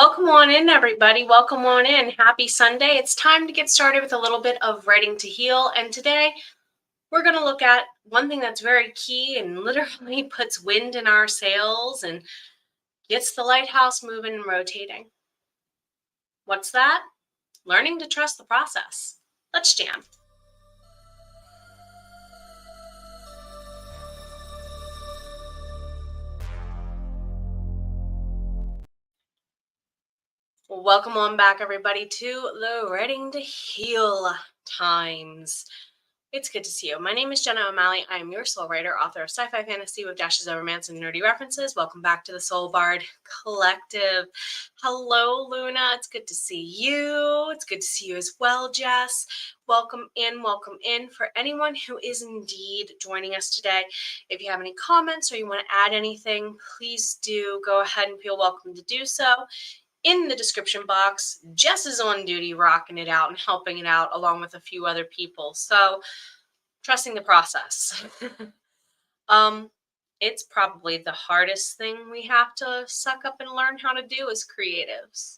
Welcome on in, everybody. Welcome on in. Happy Sunday. It's time to get started with a little bit of writing to heal. And today we're going to look at one thing that's very key and literally puts wind in our sails and gets the lighthouse moving and rotating. What's that? Learning to trust the process. Let's jam. Welcome on back, everybody, to the Writing to Heal times. It's good to see you. My name is Jenna O'Malley. I am your soul writer, author of sci-fi fantasy with dashes of romance and nerdy references. Welcome back to the Soul Bard Collective. Hello, Luna. It's good to see you. It's good to see you as well, Jess. Welcome in, welcome in. For anyone who is indeed joining us today, if you have any comments or you want to add anything, please do go ahead and feel welcome to do so. In the description box, Jess is on duty rocking it out and helping it out along with a few other people. So trusting the process. It's probably the hardest thing we have to suck up and learn how to do as creatives.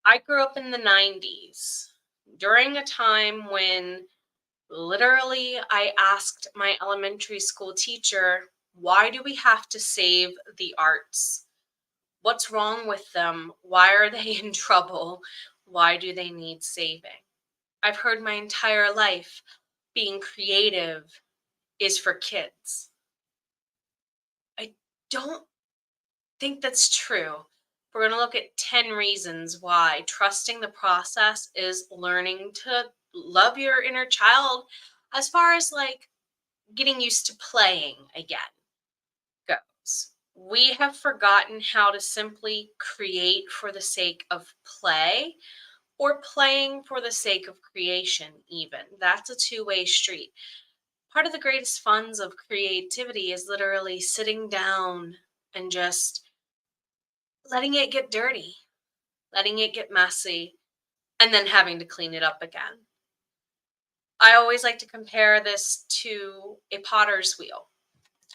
I grew up in the 90s during a time when literally I asked my elementary school teacher, why do we have to save the arts? What's wrong with them? Why are they in trouble? Why do they need saving? I've heard my entire life being creative is for kids. I don't think that's true. We're going to look at 10 reasons why trusting the process is learning to love your inner child as far as like getting used to playing again goes. We have forgotten how to simply create for the sake of play or playing for the sake of creation even. That's a two-way street. Part of the greatest funs of creativity is literally sitting down and just letting it get dirty, letting it get messy, and then having to clean it up again. I always like to compare this to a potter's wheel.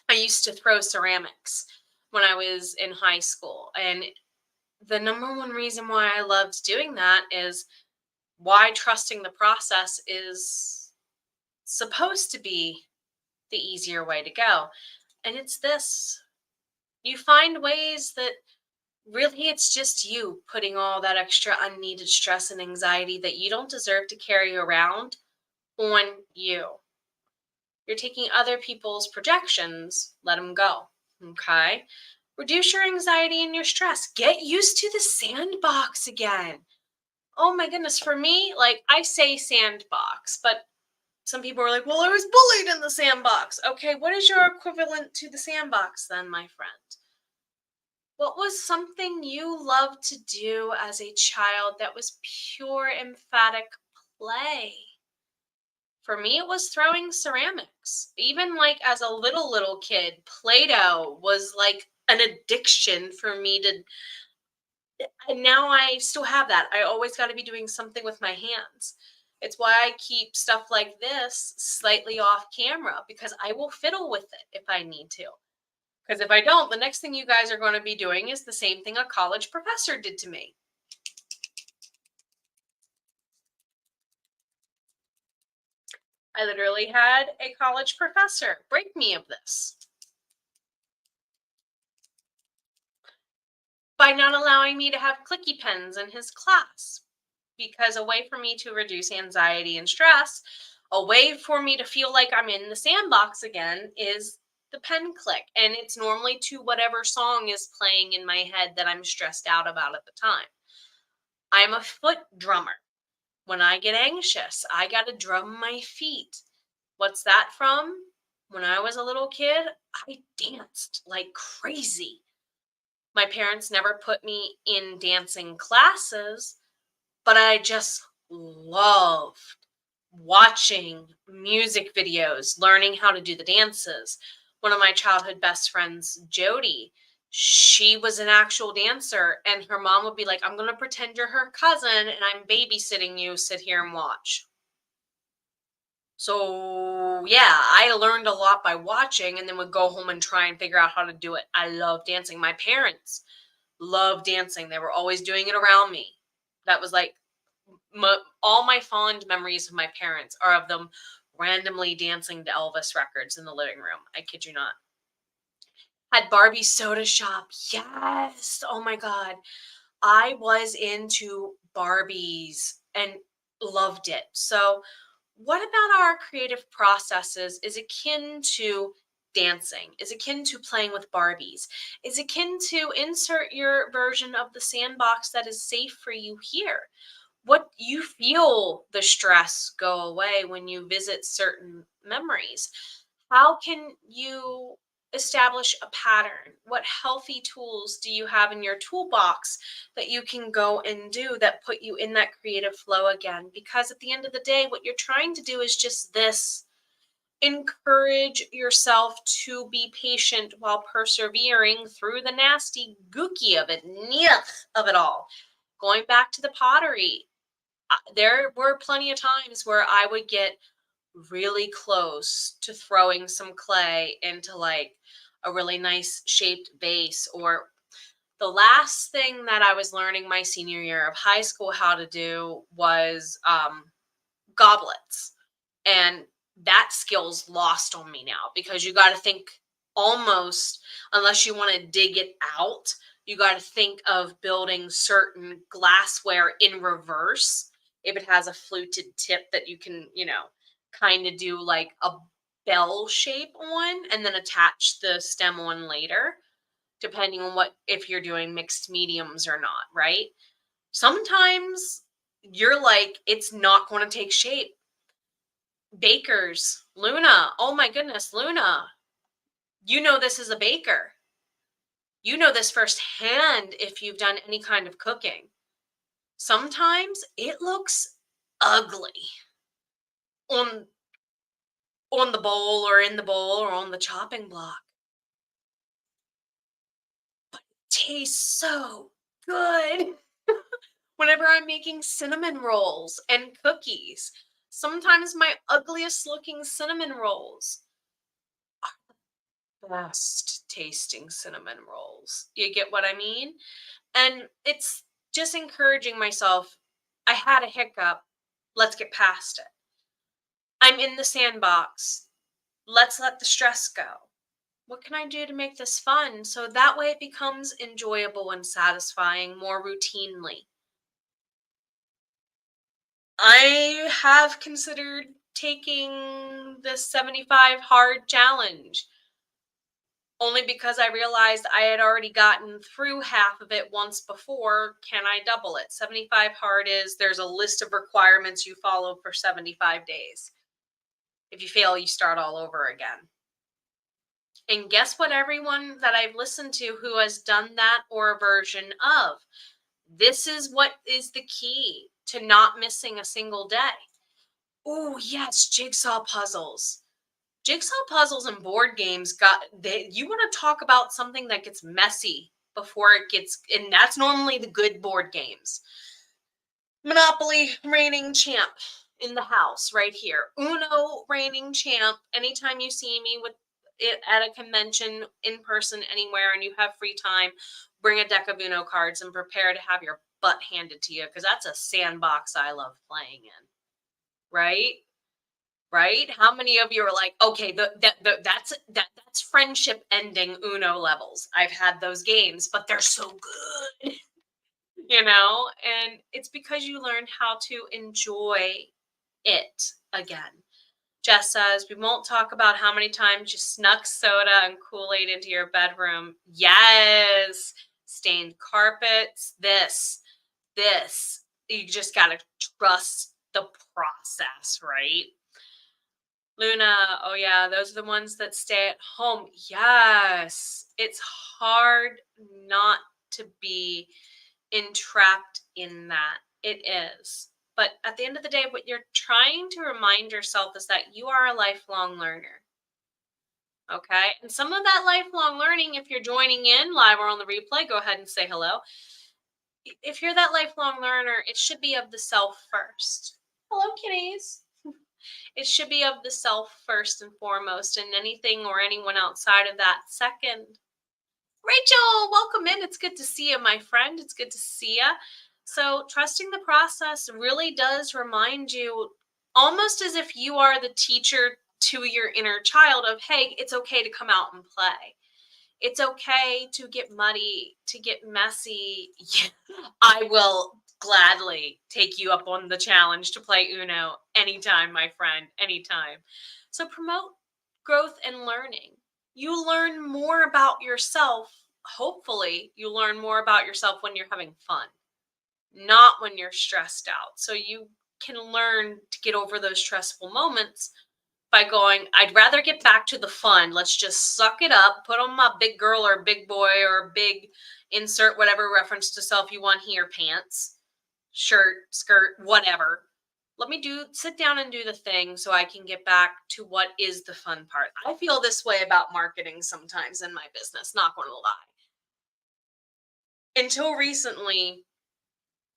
I used to throw ceramics when I was in high school. And the number one reason why I loved doing that is why trusting the process is supposed to be the easier way to go. And it's this. You find ways that really it's just you putting all that extra unneeded stress and anxiety that you don't deserve to carry around on you. You're taking other people's projections, let them go. Okay? Reduce your anxiety and your stress. Get used to the sandbox again. Oh my goodness. For me, like I say sandbox, but some people are like, well, I was bullied in the sandbox. Okay, what is your equivalent to the sandbox then, my friend? What was something you loved to do as a child that was pure, emphatic play? For me, it was throwing ceramics. Even like as a little kid, Play-Doh was like an addiction for me to, and now I still have that. I always got to be doing something with my hands. It's why I keep stuff like this slightly off camera because I will fiddle with it if I need to. Because if I don't, the next thing you guys are going to be doing is the same thing a college professor did to me. I literally had a college professor break me of this by not allowing me to have clicky pens in his class. Because a way for me to reduce anxiety and stress, a way for me to feel like I'm in the sandbox again is the pen click. And it's normally to whatever song is playing in my head that I'm stressed out about at the time. I'm a foot drummer. When I get anxious, I got to drum my feet. What's that from? When I was a little kid, I danced like crazy. My parents never put me in dancing classes, but I just loved watching music videos, learning how to do the dances. One of my childhood best friends, Jody, she was an actual dancer, and her mom would be like, I'm going to pretend you're her cousin and I'm babysitting you. Sit here and watch. So yeah, I learned a lot by watching and then would go home and try and figure out how to do it. I love dancing. My parents Love dancing. They were always doing it around me. That was like all my fond memories of my parents are of them randomly dancing to Elvis records in the living room. I kid you not. Had Barbie soda shop. Yes. Oh my God. I was into Barbies and loved it. So, what about our creative processes is akin to dancing, is akin to playing with Barbies, is akin to insert your version of the sandbox that is safe for you here? What you feel the stress go away when you visit certain memories? How can you establish a pattern? What healthy tools do you have in your toolbox that you can go and do that put you in that creative flow again? Because at the end of the day, what you're trying to do is just this: encourage yourself to be patient while persevering through the nasty gooky of it, of it all. Going back to the pottery, there were plenty of times where I would get really close to throwing some clay into like a really nice shaped vase. Or the last thing that I was learning my senior year of high school how to do was goblets. And that skill's lost on me now, because you got to think almost, unless you want to dig it out, you got to think of building certain glassware in reverse. If it has a fluted tip that you can, kind of do like a bell shape on and then attach the stem on later, depending on if you're doing mixed mediums or not, right? Sometimes you're like, it's not going to take shape. Bakers, Luna, oh my goodness, Luna, you know this is a baker. You know this firsthand if you've done any kind of cooking. Sometimes it looks ugly on the bowl or in the bowl or on the chopping block. But it tastes so good. Whenever I'm making cinnamon rolls and cookies, sometimes my ugliest looking cinnamon rolls best tasting cinnamon rolls. You get what I mean? And it's just encouraging myself. I had a hiccup. Let's get past it. I'm in the sandbox. Let's let the stress go. What can I do to make this fun? So that way it becomes enjoyable and satisfying more routinely. I have considered taking the 75 hard challenge, only because I realized I had already gotten through half of it once before. Can I double it? 75 hard is, there's a list of requirements you follow for 75 days. If you fail, you start all over again. And guess what, everyone that I've listened to who has done that or a version of, this is what is the key to not missing a single day. Oh, yes, jigsaw puzzles. Jigsaw puzzles and board games you want to talk about something that gets messy before it gets, and that's normally the good board games. Monopoly reigning champ in the house right here. Uno reigning champ. Anytime you see me with it at a convention, in person, anywhere, and you have free time, bring a deck of Uno cards and prepare to have your butt handed to you, because that's a sandbox I love playing in. Right? How many of you are like, okay, that's friendship ending Uno levels. I've had those games, but they're so good. And it's because you learned how to enjoy it again. Jess says, we won't talk about how many times you snuck soda and Kool-Aid into your bedroom. Yes. Stained carpets. This. You just got to trust the process, right? Luna, oh yeah, those are the ones that stay at home. Yes. It's hard not to be entrapped in that. It is. But at the end of the day, what you're trying to remind yourself is that you are a lifelong learner. Okay? And some of that lifelong learning, if you're joining in live or on the replay, go ahead and say hello. If you're that lifelong learner, it should be of the self first. Hello, kitties. It should be of the self first and foremost, and anything or anyone outside of that second. Rachel, welcome in. It's good to see you, my friend. It's good to see you. So, trusting the process really does remind you, almost as if you are the teacher to your inner child, of, hey, it's okay to come out and play. It's okay to get muddy, to get messy. I will gladly take you up on the challenge to play Uno anytime, my friend, anytime. So promote growth and learning. You learn more about yourself. Hopefully, you learn more about yourself when you're having fun, not when you're stressed out. So you can learn to get over those stressful moments by going, I'd rather get back to the fun. Let's just suck it up, put on my big girl or big boy or big insert whatever reference to self you want here, pants, shirt, skirt, whatever. Let me sit down and do the thing so I can get back to what is the fun part. I feel this way about marketing sometimes in my business, not going to lie. Until recently,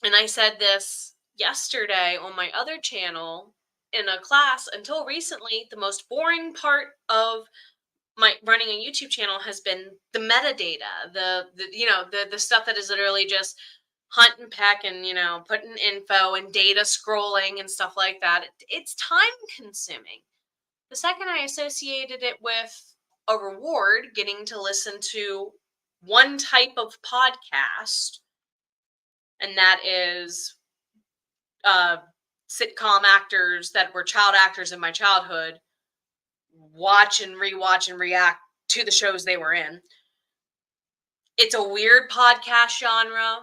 and I said this yesterday on my other channel in a class, until recently, the most boring part of my running a YouTube channel has been the metadata, the stuff that is literally just hunt and peck and, putting info and data scrolling and stuff like that. It's time consuming. The second I associated it with a reward, getting to listen to one type of podcast, and that is sitcom actors that were child actors in my childhood, watch and rewatch and react to the shows they were in. It's a weird podcast genre,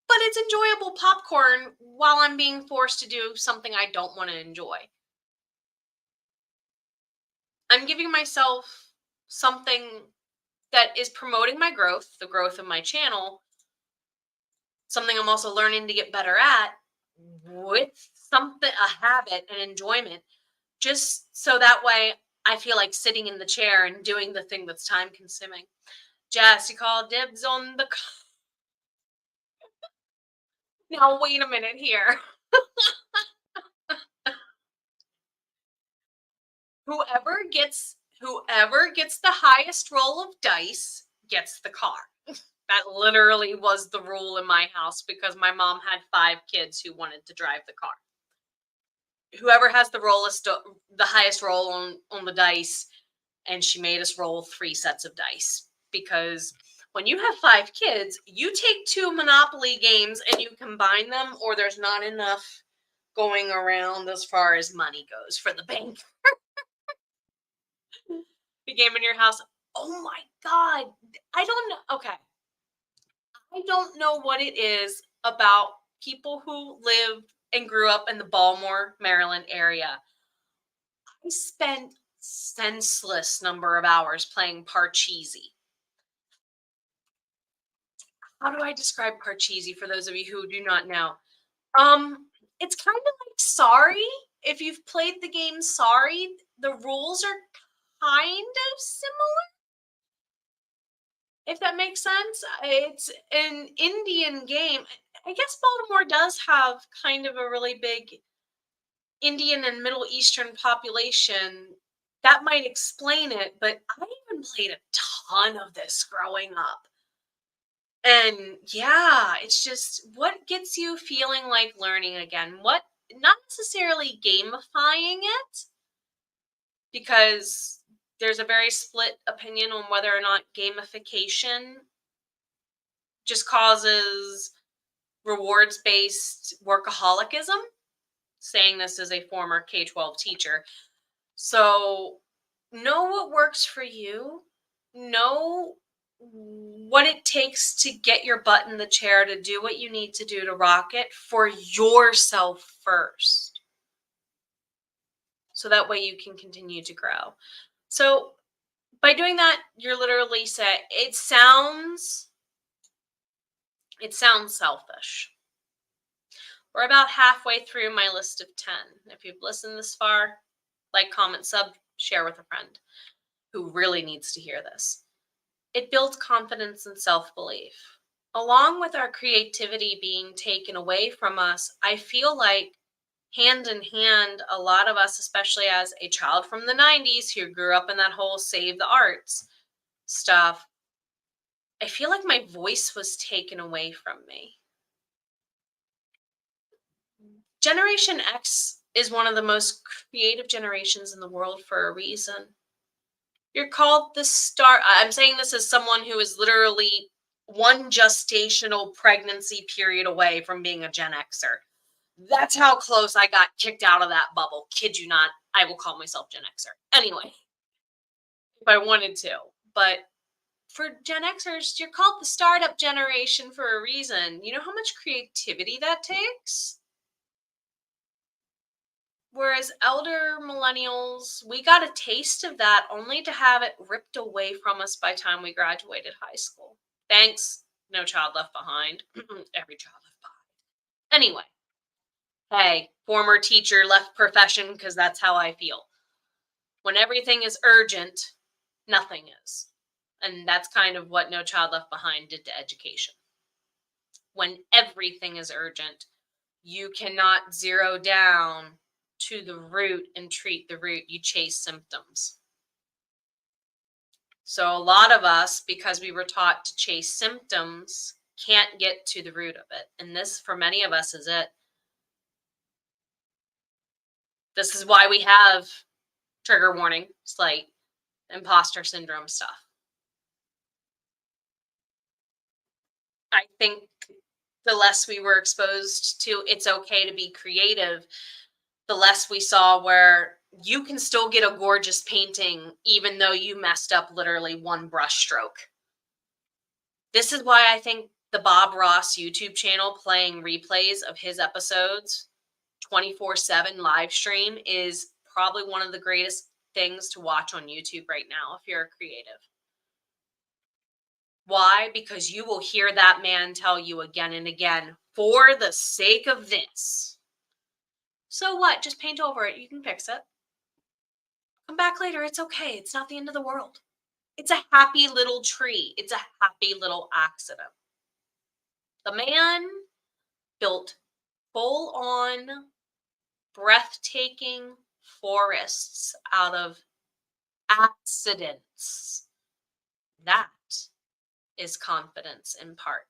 but it's enjoyable popcorn while I'm being forced to do something I don't want to enjoy. I'm giving myself something that is promoting my growth, the growth of my channel, something I'm also learning to get better at, with a habit, an enjoyment, just so that way I feel like sitting in the chair and doing the thing that's time consuming. Jess, you call dibs on the. Now, wait a minute here. Whoever gets the highest roll of dice gets the car. That literally was the rule in my house because my mom had 5 kids who wanted to drive the car. Whoever has the highest roll on the dice, and she made us roll 3 sets of dice, because when you have 5 kids, you take 2 Monopoly games and you combine them, or there's not enough going around as far as money goes for the bank. The game in your house. Oh my God. I don't know. Okay. I don't know what it is about people who live and grew up in the Baltimore, Maryland area. I spent senseless number of hours playing Parcheesi. How do I describe Parcheesi for those of you who do not know? It's kind of like Sorry. If you've played the game Sorry, the rules are kind of similar, if that makes sense. It's an Indian game. I guess Baltimore does have kind of a really big Indian and Middle Eastern population. That might explain it, but I even played a ton of this growing up. And yeah, it's just what gets you feeling like learning again. What, not necessarily gamifying it, because there's a very split opinion on whether or not gamification just causes rewards-based workaholicism. Saying this as a former K-12 teacher. So know what works for you. Know what it takes to get your butt in the chair, to do what you need to do to rock it for yourself first. So that way you can continue to grow. So by doing that, you're literally saying, it sounds selfish. We're about halfway through my list of 10. If you've listened this far, like, comment, sub, share with a friend who really needs to hear this. It builds confidence and self-belief. Along with our creativity being taken away from us, I feel like hand in hand, a lot of us, especially as a child from the 90s who grew up in that whole save the arts, stuff, I feel like my voice was taken away from me. Generation X is one of the most creative generations in the world for a reason. You're called the star. I'm saying this as someone who is literally one gestational pregnancy period away from being a Gen Xer. That's how close I got kicked out of that bubble. Kid you not, I will call myself Gen Xer. Anyway, if I wanted to. But for Gen Xers, you're called the startup generation for a reason. You know how much creativity that takes? Whereas elder millennials, we got a taste of that only to have it ripped away from us by the time we graduated high school. Thanks, No Child Left Behind. Every child left behind. Anyway, hey, former teacher left profession because that's how I feel. When everything is urgent, nothing is. And that's kind of what No Child Left Behind did to education. When everything is urgent, you cannot zero down to the root and treat the root. You chase symptoms. So a lot of us, because we were taught to chase symptoms, can't get to the root of it. And this, for many of us, is it. This is why we have trigger warning, slight, imposter syndrome stuff. I think the less we were exposed to it's okay to be creative, the less we saw where you can still get a gorgeous painting even though you messed up literally one brush stroke. This is why I think the Bob Ross YouTube channel playing replays of his episodes 24/7 live stream is probably one of the greatest things to watch on YouTube right now if you're a creative. Why? Because you will hear that man tell you again and again, for the sake of this. So what? Just paint over it. You can fix it. Come back later. It's okay. It's not the end of the world. It's a happy little tree. It's a happy little accident. The man built full on breathtaking forests out of accidents. That is confidence in part.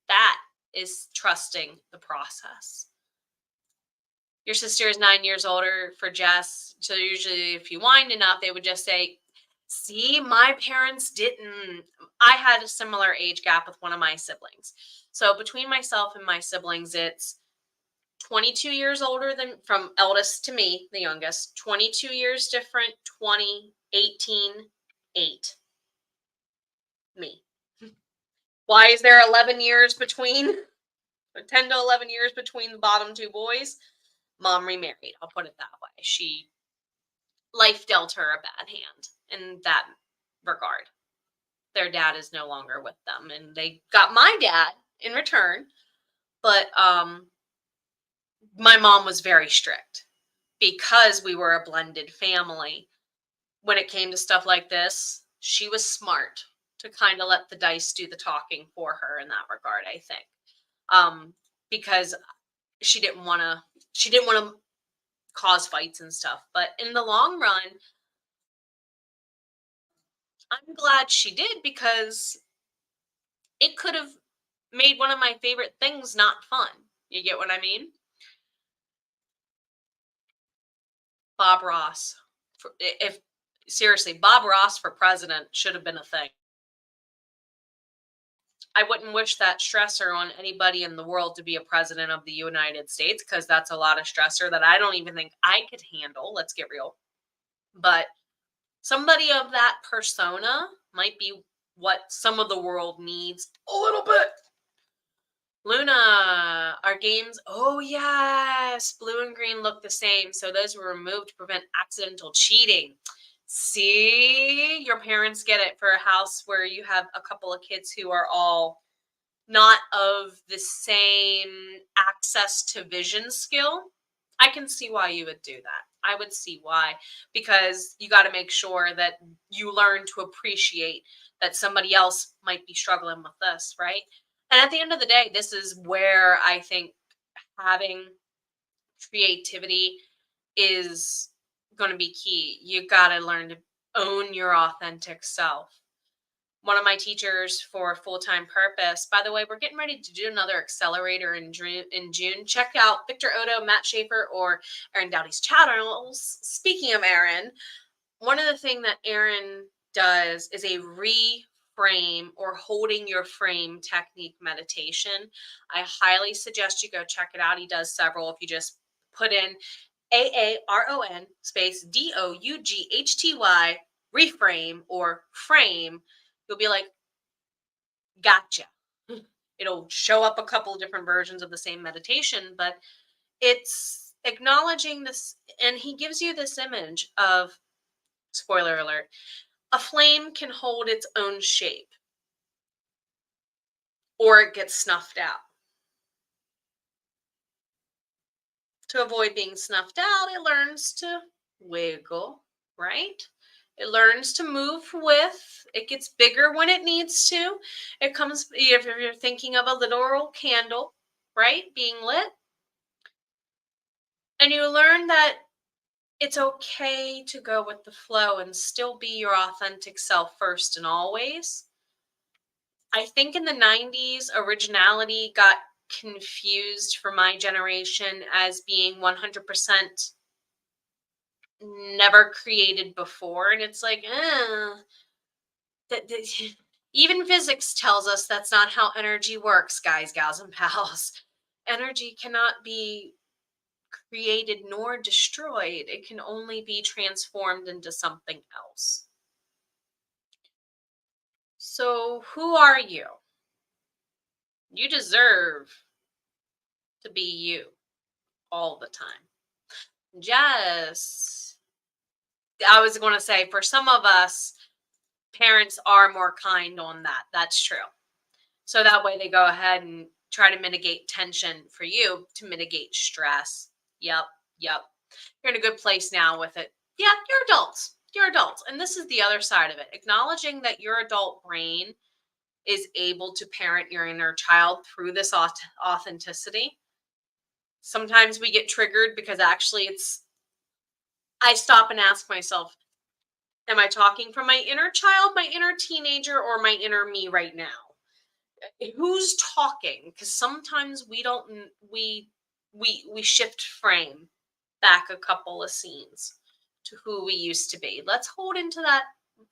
That is trusting the process. Your sister is 9 years older for Jess. So usually if you wind enough, they would just say, see, my parents didn't. I had a similar age gap with one of my siblings. So between myself and my siblings, it's 22 years older than from eldest to me, the youngest, 22 years different, 20, 18, 8. Me. Why is there 11 years between, 10 to 11 years between the bottom two boys? Mom remarried. I'll put it that way. Life dealt her a bad hand in that regard. Their dad is no longer with them, and they got my dad in return. But my mom was very strict because we were a blended family. When it came to stuff like this, she was smart to kind of let the dice do the talking for her in that regard, I think. Because she didn't want to cause fights and stuff. But in the long run, I'm glad she did because it could have made one of my favorite things not fun. You get what I mean? Bob Ross. If seriously, Bob Ross for president should have been a thing. I wouldn't wish that stressor on anybody in the world to be a president of the United States because that's a lot of stressor that I don't even think I could handle. Let's get real. But somebody of that persona might be what some of the world needs a little bit. Luna, our games, oh yes, blue and green look the same. So those were removed to prevent accidental cheating. See, your parents get it for a house where you have a couple of kids who are all not of the same access to vision skill. I can see why you would do that. I would see why, because you got to make sure that you learn to appreciate that somebody else might be struggling with this, right? And at the end of the day, this is where I think having creativity is going to be key. You got to learn to own your authentic self. one of my teachers for full-time purpose. By the way, we're getting ready to do another accelerator in June. Check out Victor Odo, Matt Schaefer, or Aaron Dowdy's channels. Speaking of Aaron, one of the things that Aaron does is a reframe or holding your frame technique meditation. I highly suggest you go check it out. He does several. If you just put in AARON space DOUGHTY reframe or frame, you'll be like, gotcha. It'll show up a couple of different versions of the same meditation, but it's acknowledging this. And he gives you this image of, spoiler alert, a flame can hold its own shape or it gets snuffed out. To avoid being snuffed out, it learns to wiggle, right? It learns to move with. It gets bigger when it needs to. It comes, if you're thinking of a literal candle, right, being lit. And you learn that it's okay to go with the flow and still be your authentic self first and always. I think in the 90s, originality got confused for my generation as being 100% never created before. And it's like, even physics tells us that's not how energy works, guys, gals, and pals. Energy cannot be created nor destroyed. It can only be transformed into something else. So who are you? You deserve to be you all the time. Just, I was going to say, for some of us, parents are more kind on that. That's true. So that way they go ahead and try to mitigate tension for you to mitigate stress. Yep. You're in a good place now with it. Yeah, you're adults. You're adults. And this is the other side of it. Acknowledging that your adult brain is able to parent your inner child through this authenticity. Sometimes we get triggered because actually I stop and ask myself, am I talking from my inner child, my inner teenager, or my inner me right now? Who's talking? Because sometimes we shift frame back a couple of scenes to who we used to be. Let's hold into that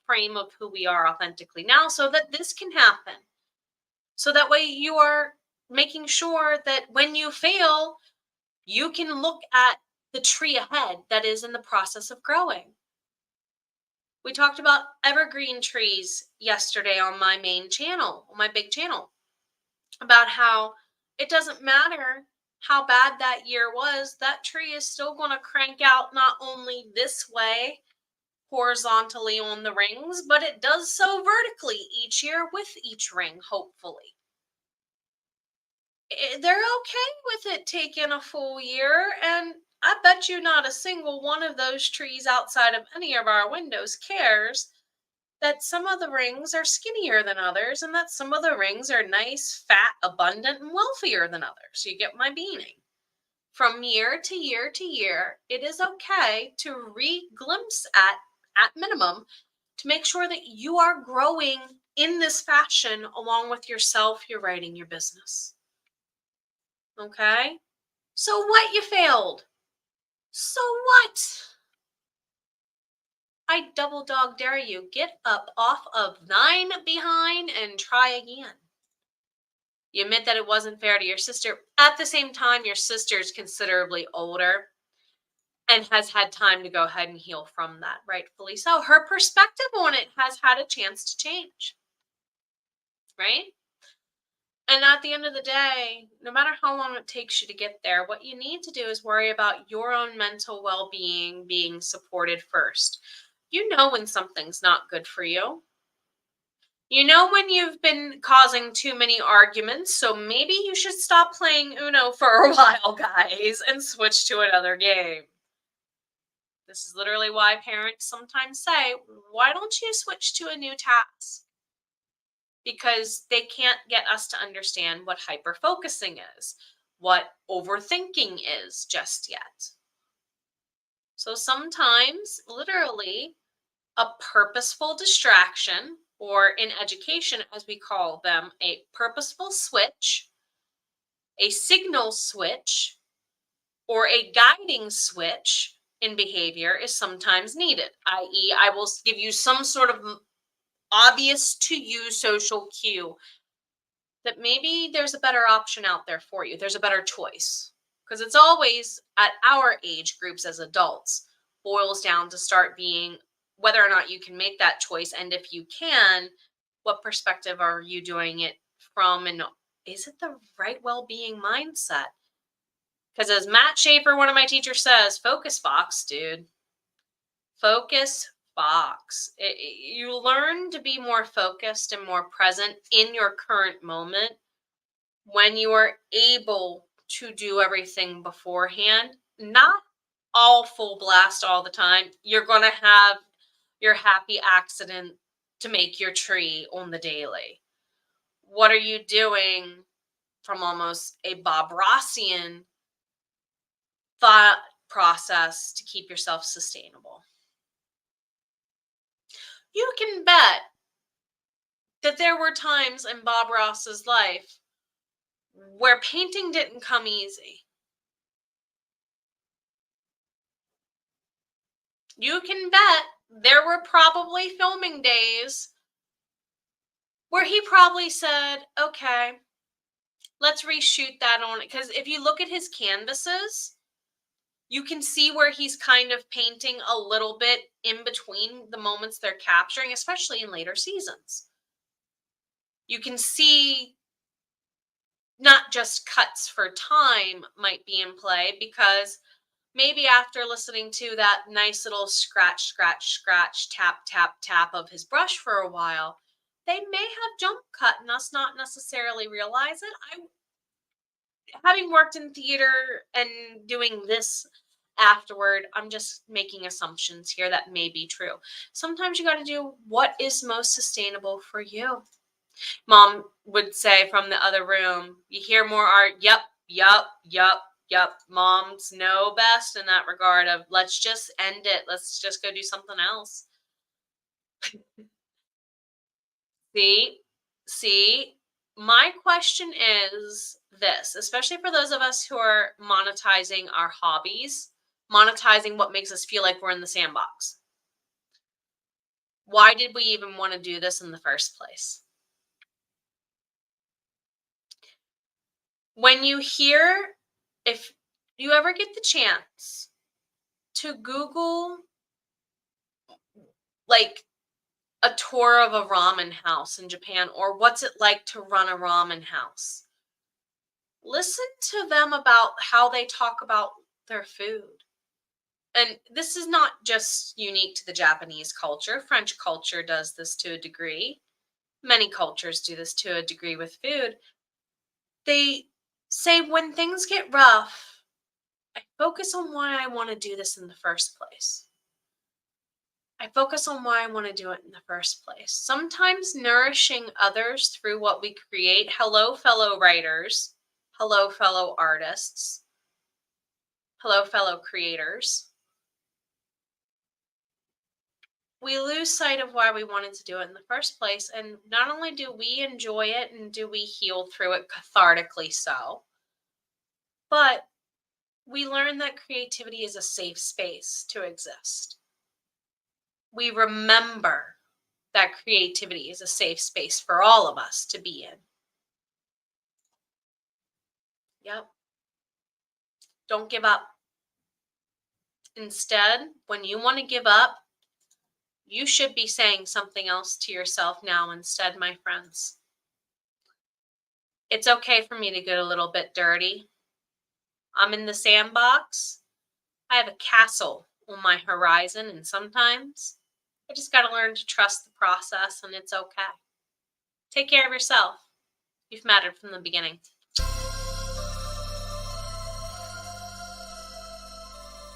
frame of who we are authentically now so that this can happen. So that way you are making sure that when you fail, you can look at the tree ahead that is in the process of growing. We talked about evergreen trees yesterday on my main channel, on my big channel, about how it doesn't matter how bad that year was, that tree is still going to crank out not only this way, horizontally on the rings, but it does so vertically each year with each ring, hopefully. They're okay with it taking a full year, and I bet you not a single one of those trees outside of any of our windows cares that some of the rings are skinnier than others and that some of the rings are nice, fat, abundant, and wealthier than others. You get my meaning. From year to year to year, it is okay to re-glimpse at minimum, to make sure that you are growing in this fashion along with yourself, your writing, your business. Okay? So what, you failed? So what? I double dog dare you. Get up off of 9 behind and try again. You admit that it wasn't fair to your sister. At the same time, your sister is considerably older and has had time to go ahead and heal from that, rightfully so. Her perspective on it has had a chance to change, right? And at the end of the day, no matter how long it takes you to get there, what you need to do is worry about your own mental well-being being supported first. You know when something's not good for you. You know when you've been causing too many arguments, so maybe you should stop playing Uno for a while, guys, and switch to another game. This is literally why parents sometimes say, why don't you switch to a new task? Because they can't get us to understand what hyper-focusing is, what overthinking is just yet. So sometimes, literally, a purposeful distraction or in education, as we call them, a purposeful switch, a signal switch, or a guiding switch in behavior is sometimes needed, i.e., I will give you some sort of obvious to you social cue that maybe there's a better option out there for you. There's a better choice. Because it's always at our age groups as adults boils down to start being whether or not you can make that choice. And if you can, what perspective are you doing it from? And is it the right well-being mindset? Because as Matt Schaefer, one of my teachers, says, focus box, dude. Focus box. You learn to be more focused and more present in your current moment when you are able to do everything beforehand. Not all full blast all the time. You're going to have your happy accident to make your tree on the daily. What are you doing from almost a Bob Rossian thought process to keep yourself sustainable? You can bet that there were times in Bob Ross's life where painting didn't come easy. You can bet there were probably filming days where he probably said, okay, let's reshoot that on it. Because if you look at his canvases, you can see where he's kind of painting a little bit in between the moments they're capturing, especially in later seasons. You can see not just cuts for time might be in play, because maybe after listening to that nice little scratch, scratch, scratch, tap, tap, tap of his brush for a while, they may have jump cut and us not necessarily realize it. Having worked in theater and doing this afterward, I'm just making assumptions here that may be true. Sometimes you got to do what is most sustainable for you. Mom would say from the other room, you hear more art. Yep, yep, yep, yep. Moms know best in that regard of let's just end it. Let's just go do something else. See, my question is this, especially for those of us who are monetizing our hobbies, monetizing what makes us feel like we're in the sandbox. Why did we even want to do this in the first place? When you hear, if you ever get the chance to Google like a tour of a ramen house in Japan, or what's it like to run a ramen house, listen to them about how they talk about their food. And this is not just unique to the Japanese culture. French culture does this to a degree. Many cultures do this to a degree with food. They say when things get rough, I focus on why I want to do this in the first place. I focus on why I want to do it in the first place. Sometimes nourishing others through what we create. Hello, fellow writers. Hello, fellow artists. Hello, fellow creators. We lose sight of why we wanted to do it in the first place. And not only do we enjoy it and do we heal through it cathartically so, but we learn that creativity is a safe space to exist. We remember that creativity is a safe space for all of us to be in. Yep. Don't give up. Instead, when you want to give up, you should be saying something else to yourself now instead, my friends. It's okay for me to get a little bit dirty. I'm in the sandbox. I have a castle on my horizon, and sometimes I just got to learn to trust the process, and it's okay. Take care of yourself. You've mattered from the beginning.